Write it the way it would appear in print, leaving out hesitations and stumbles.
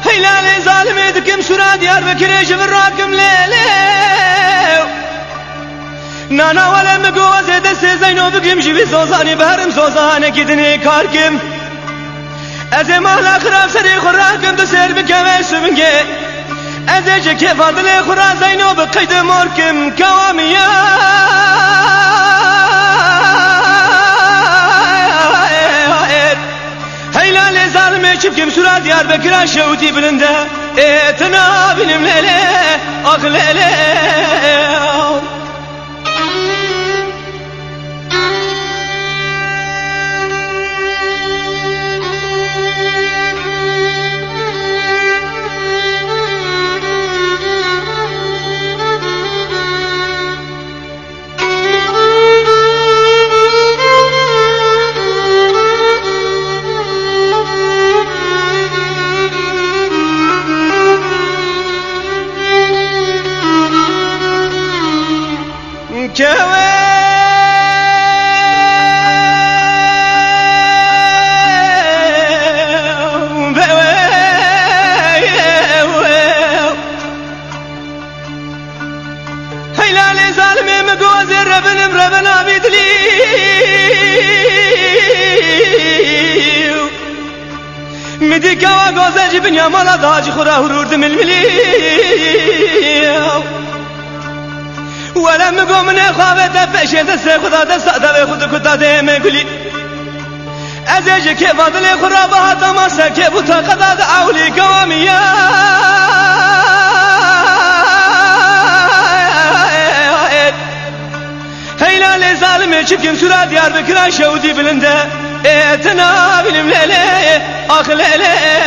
هيلالي ظالمي دكم سورا ديار بكري جبر راكم ليلي نانا ولا مقوة زيد السيزينو بكم جبي زوزاني بهرم زوزاني كدني كاركم أزي مهلا خراب سري خراكم دسير بكم سبنجي أزي جكي فاضلي خرا زينو بقيد موركم كواميا هيلالي ظالمي شبكم سورا ديار بكرا شوتي بلنده اتنا بنم ليلي أغليلي هيلالي ظالمي مقوز الربن مربنا بيدلي مديكا وقوزة جبن يا مالا داج خورا هرورد من الملي ولا مقو من خوابة فشيت السيخدا دسادة بخد كتا ديمي قلي أزيج كيف أدلي خرابها تماسا كيف تقدا دعولي قواميا هيلالي ظالمي شبكم سورا ديار بكرا شودي بلنده اتنا بلم ليلي أخ ليلي